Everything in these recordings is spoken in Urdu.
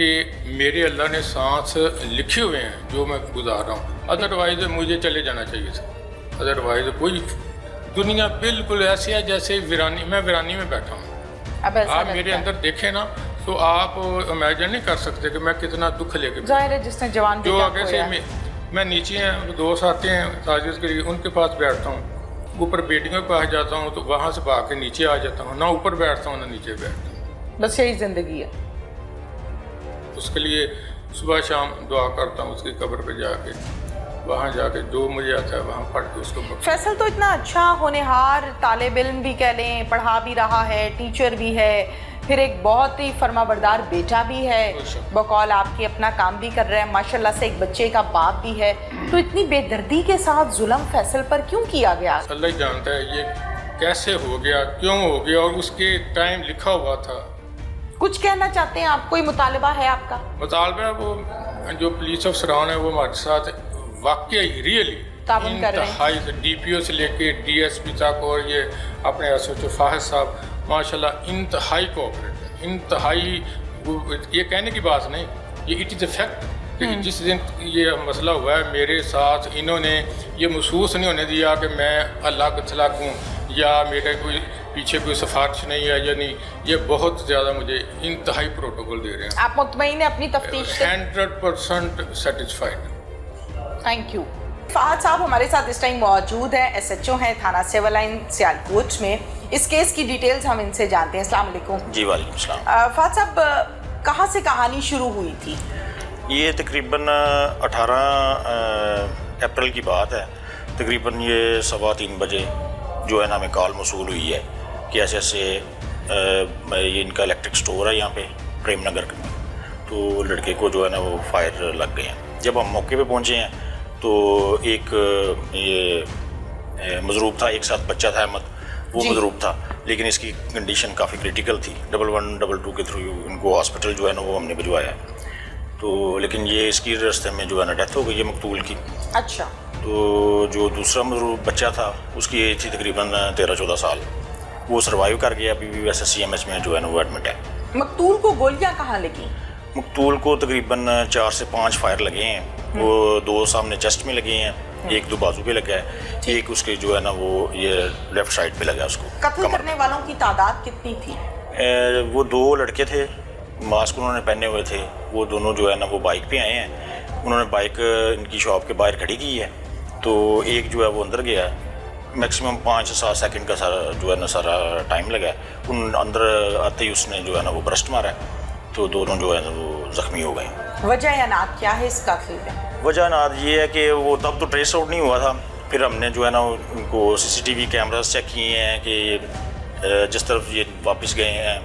کہ میرے اللہ نے سانس لکھے ہوئے ہیں جو میں گزار رہا ہوں، ادروائز مجھے چلے جانا چاہیے تھا. ادروائز کوئی دنیا بالکل ایسی ہے جیسے میں ویرانی میں بیٹھا ہوں. اب ایسا آپ میرے اندر دیکھیں نا تو آپ امیجن نہیں کر سکتے کہ میں کتنا دکھ لے کے ظاہر ہے جس نے جوان جو بیٹا آگے سے کھویا. میں نیچے ہیں، دوست آتے ہیں تعزیت کے لیے، ان کے پاس بیٹھتا ہوں. اوپر بیٹیوں کے پاس جاتا ہوں تو وہاں سے بھاگ کے نیچے آ جاتا ہوں، نہ اوپر بیٹھتا ہوں نہ نیچے بیٹھتا ہوں. بس یہی زندگی ہے. اس کے لیے صبح شام دعا کرتا ہوں اس کی قبر پہ جا کے، وہاں جا کے جو مجھے آتا ہے وہاں پڑھ کے اس کو فیصل تو اتنا اچھا ہونہار طالب علم بھی کہہ لیں، پڑھا بھی رہا ہے، ٹیچر بھی ہے، پھر ایک بہت ہی فرما بردار بیٹا بھی ہے، بقول آپ کے اپنا کام بھی کر رہا ہے، ماشاءاللہ سے ایک بچے کا باپ بھی ہے. تو اتنی بے دردی کے ساتھ ظلم فیصل پر کیوں کیا گیا؟ اللہ ہی جانتا ہے یہ کیسے ہو گیا، کیوں ہو گیا، اور اس کے ٹائم لکھا ہوا تھا. کچھ کہنا چاہتے ہیں آپ؟ کوئی مطالبہ ہے آپ کا؟ مطالبہ وہ جو پولیس افسران ہیں وہ ہمارے ساتھ واقعی ریئلی تعاون کر رہے ہیں. انتہائی ڈی پی او سے لے کے ڈی ایس پی تک، اور یہ اپنے ایس ایچ او فاحد صاحب ماشاءاللہ انتہائی کوآپریٹ ہیں، انتہائی. یہ کہنے کی بات نہیں، یہ اٹ از اے فیکٹ کہ جس دن یہ مسئلہ ہوا ہے میرے ساتھ انہوں نے یہ محسوس نہیں ہونے دیا کہ میں اللہ کا تھلک ہوں یا میرے کوئی پیچھے کوئی سفارش نہیں ہے یا نہیں. یہ بہت زیادہ مجھے انتہائی پروٹوکول دے رہے ہیں. آپ مطمئن ہیں اپنی تفتیش سے؟ 100% سیٹسفائڈ. Thank you. فہد صاحب ہمارے ساتھ اس ٹائم موجود ہیں، ایس ایچ او ہیں تھانہ سول لائن سیالکوٹ میں. اس کیس کی ڈیٹیلز ہم ان سے جانتے ہیں. السلام علیکم. جی وعلیکم السلام. فہد صاحب کہاں سے کہانی شروع ہوئی تھی؟ یہ تقریباً 18 اپریل کی بات ہے. تقریباً یہ 2:15 بجے جو ہے نا ہمیں کال موصول ہوئی ہے کہ ایسے ایسے یہ ان کا الیکٹرک سٹور ہے یہاں پہ پریم نگر میں، تو لڑکے کو جو ہے نا وہ فائر لگ گئے ہیں. جب ہم موقع پہ پہنچے ہیں تو ایک یہ مضروب تھا، ایک ساتھ بچہ تھا احمد، وہ مضروب تھا، لیکن اس کی کنڈیشن کافی کریٹیکل تھی. 112 کے تھرو ان کو ہاسپٹل جو ہے نا وہ ہم نے بھجوایا، تو لیکن یہ اس کی راستے میں جو ہے نا ڈیتھ ہو گئی ہے مقتول کی. اچھا. تو جو دوسرا مضروب بچہ تھا اس کی ایج تھی تقریباً 13-14 سال، وہ سروائیو کر گیا، ابھی بھی ویسے سی ایم ایچ میں جو ہے نا وہ ایڈمٹ ہے. مقتول کو گولیاں کہاں لگیں؟ مقتول کو تقریباً 4 سے 5 فائر لگے ہیں. وہ 2 سامنے چیسٹ میں لگے ہیں، 1-2 بازو پہ لگا ہے، ایک اس کے جو ہے نا وہ یہ لیفٹ سائڈ پہ لگا اس کو. قتل کرنے والوں کی تعداد کتنی تھی؟ وہ 2 لڑکے تھے، ماسک انہوں نے پہنے ہوئے تھے. وہ دونوں جو ہے نا وہ بائک پہ آئے ہیں. انہوں نے بائک ان کی شاپ کے باہر کھڑی کی ہے، تو ایک جو ہے وہ اندر گیا. میکسیمم 5 سے 7 سیکنڈ کا سارا جو ہے نا سارا ٹائم لگا ہے. ان اندر آتے ہی اس نے جو ہے نا وہ برسٹ مارا ہے، تو دونوں جو ہے نا وہ زخمی ہو گئے. وجہ انات کیا ہے اس قتل میں؟ وجہ انات یہ ہے کہ وہ تب تو ٹریس آؤٹ نہیں ہوا تھا. پھر ہم نے جو ہے نا ان کو CCTV کیمراز چیک کیے ہیں کہ جس طرف یہ واپس گئے ہیں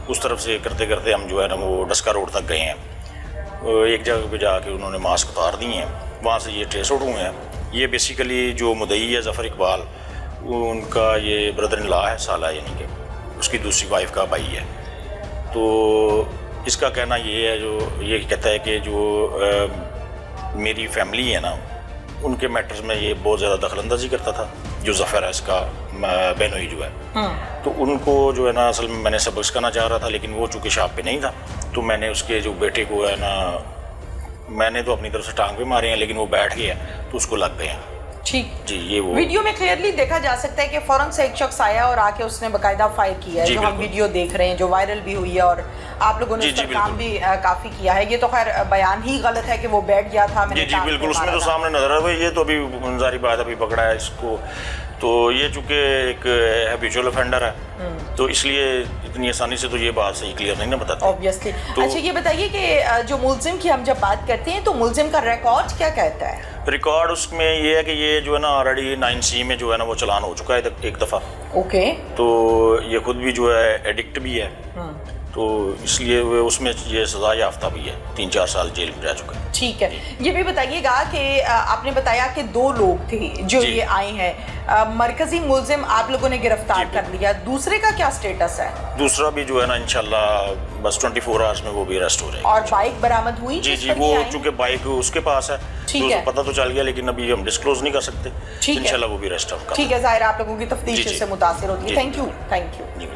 اس طرف سے کرتے کرتے ہم جو ہے نا وہ ڈسکا روڈ تک گئے ہیں. ایک جگہ پہ جا کے انہوں نے ماسک اتار دیے ہیں، وہاں سے یہ ٹریس آؤٹ ہوئے ہیں. یہ بیسیکلی جو مدعی ہے ظفر اقبال، وہ ان کا یہ بردر ان لا ہے، سالہ، یعنی کہ اس کی دوسری وائف کا بھائی ہے. تو اس کا کہنا یہ ہے، جو یہ کہتا ہے کہ جو میری فیملی ہے نا ان کے میٹرز میں یہ بہت زیادہ دخل اندازی کرتا تھا. جو ظفر ہے اس کا بہنوئی جو ہے، تو ان کو جو ہے نا اصل میں نے سبق سکھانا چاہ رہا تھا، لیکن وہ چونکہ شاپ پہ نہیں تھا، تو میں نے اس کے جو بیٹے کو ہے نا میں نے تو اپنی طرف سے ٹانگ پہ مارے ہیں، لیکن وہ بیٹھ گیا تو اس کو لگ گئے ہیں. ٹھیک جی. یہ وہ ویڈیو میں کلیئرلی دیکھا جا سکتا ہے کہ فوراً سے ایک شخص آیا اور آ کے اس نے باقاعدہ فائر کیا ہے، جو ہم ویڈیو دیکھ رہے ہیں، جو وائرل بھی ہوئی ہے، اور آپ لوگوں نے اس پر کام بھی کافی کیا ہے. یہ تو خیر بیان ہی غلط ہے کہ وہ بیٹھ گیا تھا. جی بالکل، اس میں تو سامنے نظر آ رہا ہے. یہ تو ابھی ظاہری بات ابھی پکڑا ہے اس کو، تو یہ چونکہ ایک ہیبیچول افینڈر ہے، تو اس لیے اتنی آسانی سے تو یہ بات صحیح کلیئر نہیں نہ بتاتے اوبیسلی. اچھا یہ بتائیے کہ جو ملزم کی ہم جب بات کرتے ہیں تو ملزم کا ریکارڈ کیا کہتا ہے؟ ریکارڈ اس میں یہ ہے کہ یہ جو ہے نا آلریڈی 9C میں جو ہے نا وہ چلان ہو چکا ہے ایک دفعہ. اوکے. تو یہ خود بھی جو ہے ایڈکٹ بھی ہے، تو اس لیے اس میں یہ سزا یافتہ بھی ہے، 3-4 سال جیل میں رہ چکا ہے. ٹھیک ہے. یہ بھی بتائیے گا کہ آپ نے بتایا کہ 2 لوگ تھے جو یہ آئے ہیں، مرکزی ملزم آپ لوگوں نے گرفتار کر لیا، دوسرے کا کیا سٹیٹس ہے؟ دوسرا بھی جو ہے نا انشاءاللہ بس 24 آورز میں وہ بھی اریسٹ ہو جائے گا. اور بائک برآمد ہوئی؟ جی وہ چونکہ بائک اس کے پاس ہے تو پتہ تو چل گیا، لیکن ابھی ہم ڈسکلوز نہیں کر سکتے. انشاءاللہ وہ بھی اریسٹ ہوگا. ٹھیک ہے. ظاہر آپ لوگوں کی تفتیش سے متاثر ہوتی ہے. Thank you. جی.